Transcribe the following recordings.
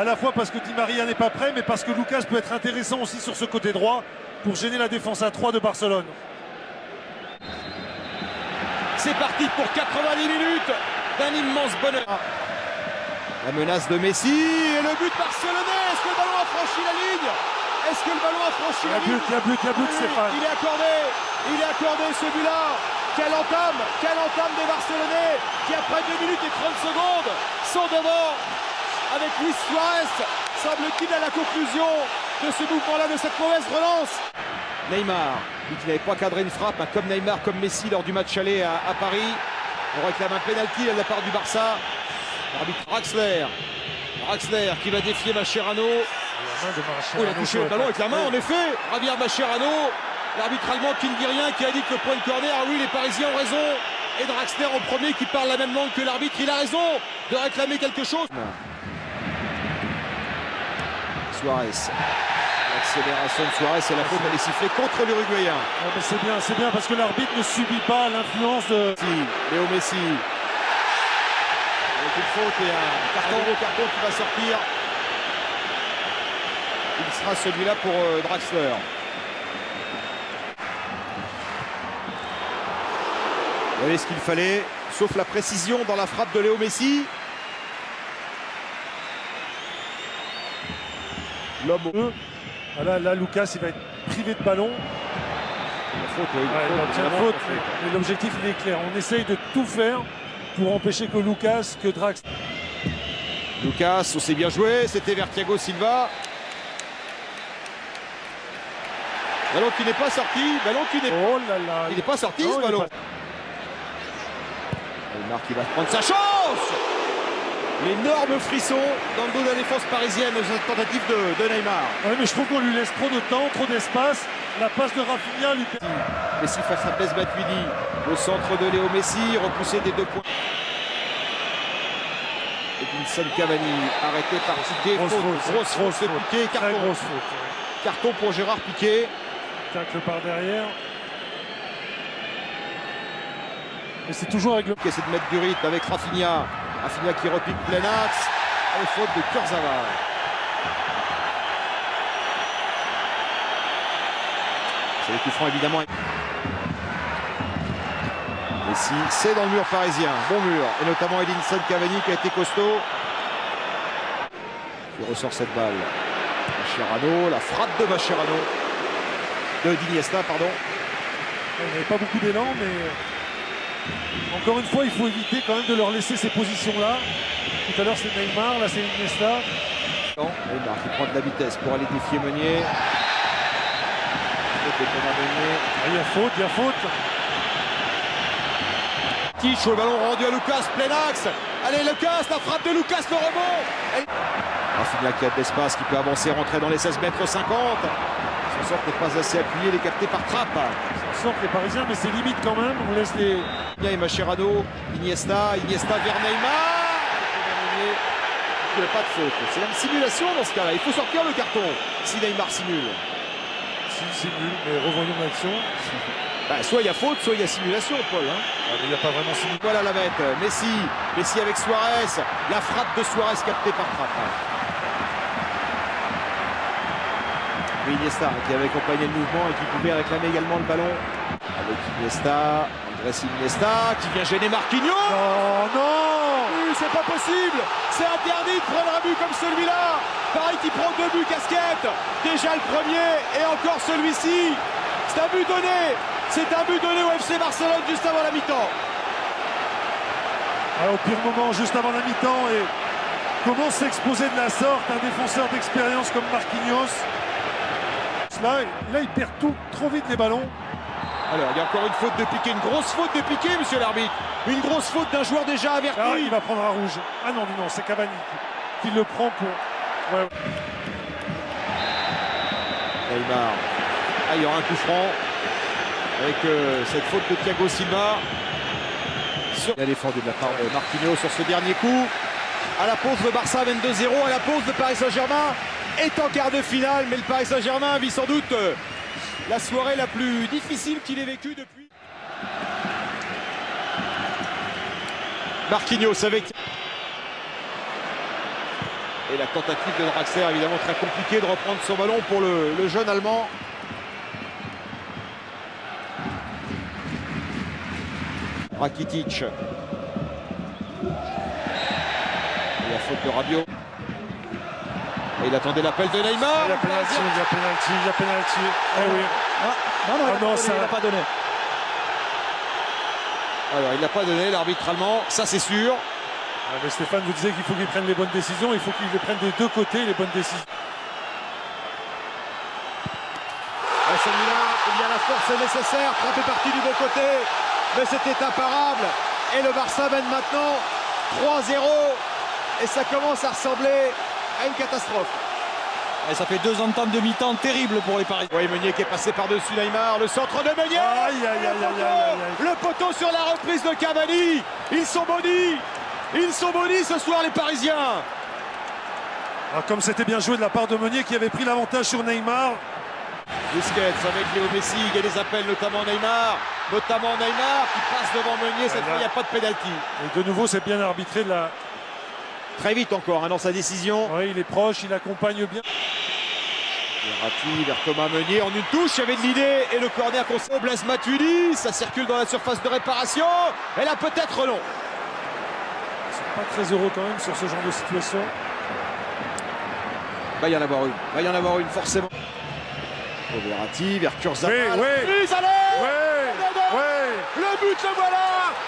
à la fois parce que Di Maria n'est pas prêt, mais parce que Lucas peut être intéressant aussi sur ce côté droit pour gêner la défense à 3 de Barcelone. C'est parti pour 90 minutes d'un immense bonheur. La menace de Messi et le but barcelonais. Est-ce que le ballon a franchi la ligne? Est-ce que le ballon a franchi la ligne? Il y a but, Stéphane. Il est accordé ce but-là. Quelle entame des Barcelonais qui après 2 minutes et 30 secondes sont devant avec Luis Suarez. Semble-t-il à la conclusion de ce mouvement-là, de cette mauvaise relance. Neymar, lui qui n'avait pas cadré une frappe, hein, comme Neymar, comme Messi lors du match aller à Paris. On réclame un pénalty de la part du Barça. L'arbitre Draxler qui va défier Mascherano. Il a touché le ballon avec la main, en effet. Javier Mascherano, l'arbitre allemand qui ne dit rien, qui a dit que le point de corner, ah oui, les Parisiens ont raison. Et Draxler en premier qui parle la même langue que l'arbitre, il a raison de réclamer quelque chose. Suarez. L'accélération de Suarez et la faute, elle est sifflée contre l'Uruguayen. C'est bien parce que l'arbitre ne subit pas l'influence de Léo Messi. Avec une faute et un gros carton qui va sortir. Il sera celui-là pour Draxler. Vous voyez ce qu'il fallait, sauf la précision dans la frappe de Léo Messi. L'homme. Là, Lucas, il va être privé de ballon. Faute, mais l'objectif, il est clair. On essaye de tout faire pour empêcher que Lucas, que Drax. Lucas, on s'est bien joué, c'était vers Thiago Silva. Ballon qui n'est pas sorti, il n'est pas sorti ce ballon. Neymar qui va prendre sa chance. L'énorme frisson dans le dos de la défense parisienne dans cette tentative de Neymar. Oui, mais je trouve qu'on lui laisse trop de temps, trop d'espace. La passe de Rafinha lui permet. Messi face à Blaise Matuidi. Le centre de Léo Messi, repoussé des 2 points. Edinson Cavani, arrêté par Piqué. Grosse faute de Piqué, carton. Grosse faute. Carton pour Gérard Piqué. Tacle par derrière. Et c'est toujours avec le... Qui essaie de mettre du rythme avec Rafinha. Rafinha qui repique plein axe. Et faute de Kurzawa. C'est le coup franc évidemment. Messi, c'est dans le mur parisien. Bon mur. Et notamment Edinson Cavani qui a été costaud. Qui ressort cette balle. Mascherano, la frappe de Mascherano. De Iniesta, pardon. Il n'y avait pas beaucoup d'élan, mais encore une fois, il faut éviter quand même de leur laisser ces positions-là. Tout à l'heure, c'est Neymar, là, c'est Iniesta. Neymar qui prend de la vitesse pour aller défier Meunier. Il y a faute, Tiche, le ballon rendu à Lucas, plein axe. Allez, Lucas, la frappe de Lucas, le rebond. Rafinha qui a de l'espace, qui peut avancer, rentrer dans les 16 mètres 50. Son sort n'est pas assez appuyé, il est capté par Trapp. Ça sort les Parisiens, mais c'est limite quand même. On laisse les... Et Mascherano, Iniesta vers Neymar. Il n'y a pas de faute. C'est une simulation dans ce cas-là. Il faut sortir le carton si Neymar simule. S'il simule, mais revoyons l'action. Soit il y a faute, soit il y a simulation, Paul. Hein. Mais il n'y a pas vraiment simulation. Voilà la bête. Messi avec Suarez. La frappe de Suarez captée par Trapp. Iniesta qui avait accompagné le mouvement et qui pouvait réclamer également le ballon. Avec Iniesta, Andrés Iniesta qui vient gêner Marquinhos. Non c'est pas possible. C'est interdit de prendre un but comme celui-là. Paris qui prend 2 buts casquette. Déjà le premier et encore celui-ci. C'est un but donné. C'est un but donné au FC Barcelone juste avant la mi-temps. Au pire moment, juste avant la mi-temps. Et comment s'exposer de la sorte un défenseur d'expérience comme Marquinhos. Là, il perd trop vite les ballons. Alors, il y a encore une faute de Piqué, une grosse faute de Piqué, monsieur l'arbitre. Une grosse faute d'un joueur déjà averti. Ah, il va prendre un rouge. Ah non, c'est Cavani qui le prend pour... Ouais. Neymar. Ah, il y aura un coup franc avec cette faute de Thiago Silva. Il a défendu de la part de Marquinhos sur ce dernier coup. À la pause, le Barça 22-0. À la pause, le Paris Saint-Germain est en quart de finale. Mais le Paris Saint-Germain vit sans doute la soirée la plus difficile qu'il ait vécue depuis. Marquinhos avec... Et la tentative de Draxler, évidemment très compliqué de reprendre son ballon pour le jeune Allemand. Rakitic. La faute de Rabiot. Et il attendait l'appel de Neymar. Il y a pénalty, il y a pénalty, il y a pénalty. Eh oui. Non, ça il n'a pas donné. Alors, il n'a pas donné, l'arbitre allemand, ça c'est sûr. Ah, mais Stéphane vous disait qu'il faut qu'il prenne les bonnes décisions, il faut qu'il les prenne des deux côtés, les bonnes décisions. Celui-là, il y a la force nécessaire, frappé parti du bon côté, mais c'était imparable. Et le Barça mène maintenant 3-0, et ça commence à ressembler à une catastrophe. Et ça fait 2 entames de mi-temps terribles pour les Parisiens. Oui, Meunier qui est passé par-dessus Neymar, le centre de Meunier. Aïe, aïe, aïe, aïe, aïe, aïe. Le poteau sur la reprise de Cavani. Ils sont bonnis ce soir les Parisiens. Alors, comme c'était bien joué de la part de Meunier qui avait pris l'avantage sur Neymar. Busquets avec Léo Messi, il y a des appels notamment Neymar qui passe devant Meunier, cette fois il n'y a pas de pénalty. Et de nouveau c'est bien arbitré de la... Très vite encore dans sa décision. Oui, il est proche, il accompagne bien. Verratti vers Thomas Meunier en une touche, il y avait de l'idée et le corner contre Blaise Matuidi, ça circule dans la surface de réparation et là peut-être non. Ils sont pas très heureux quand même sur ce genre de situation. Va y en avoir une, forcément. Verratti vers Kurzawa. Oui. Le but le voilà.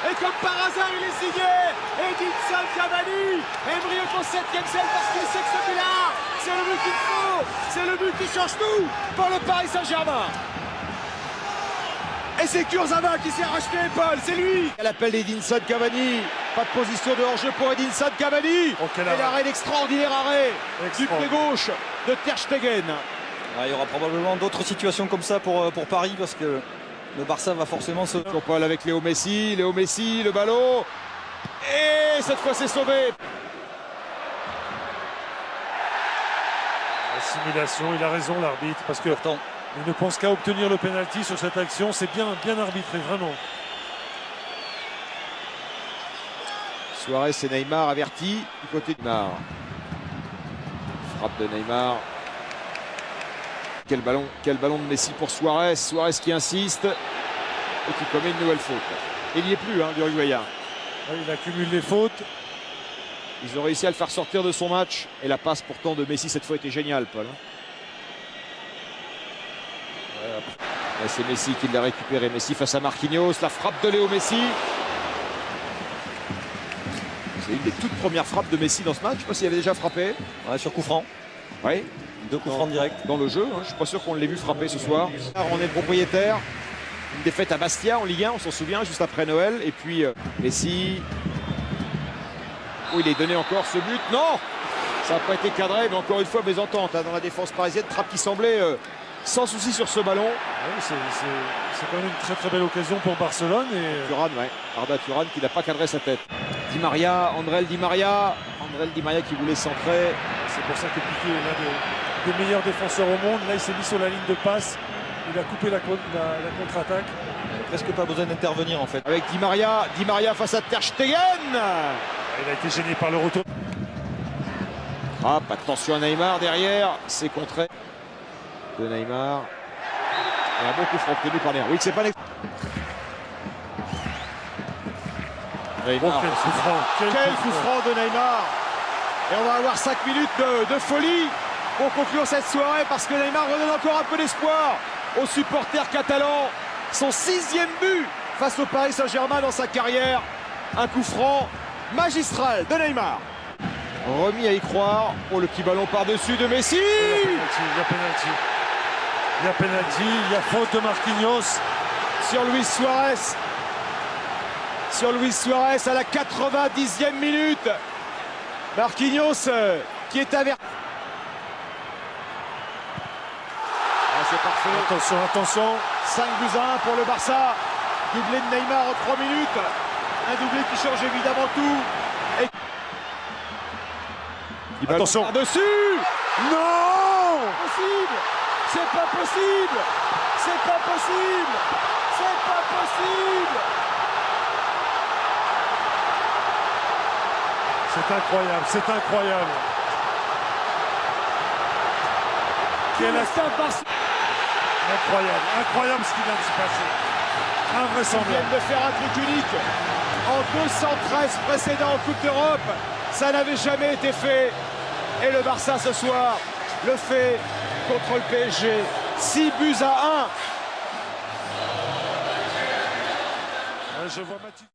Et comme par hasard il est signé Edinson Cavani. Embryo au 7e ciel parce qu'il sait que celui-là c'est le but qu'il faut. C'est le but qui change tout pour le Paris Saint-Germain. Et c'est Kurzawa qui s'est racheté l'épaule, c'est lui. L'appel d'Edinson Cavani. Pas de position de hors-jeu pour Edinson Cavani. Et l'arrêt, l'extraordinaire arrêt du pied gauche de Ter Stegen. Il y aura probablement d'autres situations comme ça pour Paris parce que le Barça va forcément se... Paul avec Léo Messi, le ballon. Et cette fois c'est sauvé. Assimilation, il a raison l'arbitre parce que il ne pense qu'à obtenir le pénalty sur cette action, c'est bien arbitré vraiment. Suarez et Neymar avertis du côté de Neymar. Frappe de Neymar. Quel ballon de Messi pour Suarez. Suarez qui insiste et qui commet une nouvelle faute. Et il n'y est plus du Uruguayen. Il accumule les fautes. Ils ont réussi à le faire sortir de son match. Et la passe pourtant de Messi cette fois était géniale, Paul. Et c'est Messi qui l'a récupéré. Messi face à Marquinhos. La frappe de Léo Messi. C'est une des toutes premières frappes de Messi dans ce match. Je ne sais pas s'il avait déjà frappé. Ouais, sur coup franc. Oui. 2 coups francs directs. Dans le jeu. Je ne suis pas sûr qu'on l'ait vu frapper ce soir. On est propriétaire. Une défaite à Bastia en Ligue 1, on s'en souvient, juste après Noël. Et puis Messi. Oh, il est donné encore ce but. Non! Ça n'a pas été cadré, mais encore une fois, mésentente dans la défense parisienne. Trapp qui semblait sans souci sur ce ballon. Oui, c'est quand même une très belle occasion pour Barcelone. Et... Thuram, ouais. Arda Thuram qui n'a pas cadré sa tête. Di Maria, André Di Maria qui voulait centrer. C'est pour ça que Piqué est l'un des meilleurs défenseurs au monde. Là, il s'est mis sur la ligne de passe. Il a coupé la contre-attaque. Il n'a presque pas besoin d'intervenir en fait. Avec Di Maria face à Ter Stegen. Il a été gêné par le retour. Attention à Neymar derrière. C'est contré de Neymar. Et un bon coup franc obtenu par Neymar. Oui, c'est pas Neymar. Quel coup franc. Quel coup franc de Neymar. Et on va avoir 5 minutes de folie pour conclure cette soirée parce que Neymar redonne encore un peu d'espoir aux supporters catalans. Son 6e but face au Paris Saint-Germain dans sa carrière. Un coup franc magistral de Neymar. Remis à y croire. Oh, le petit ballon par-dessus de Messi. Il y a pénalty, il y a faute de Marquinhos. Sur Luis Suarez à la 90e minute. Marquinhos qui est averti. C'est parfait. Attention. 5-1 pour le Barça. Doublé de Neymar en 3 minutes. Un doublé qui change évidemment tout. Et... Attention. Par-dessus. Non! C'est pas possible. C'est incroyable. Quel le Stade Barcelone. incroyable, incroyable ce qui vient de se passer. Ils Invraisemblable. viennent de faire un truc unique. En 213 précédents en Coupe d'Europe, ça n'avait jamais été fait. Et le Barça ce soir le fait contre le PSG. 6 buts à 1. Je vois Mathis.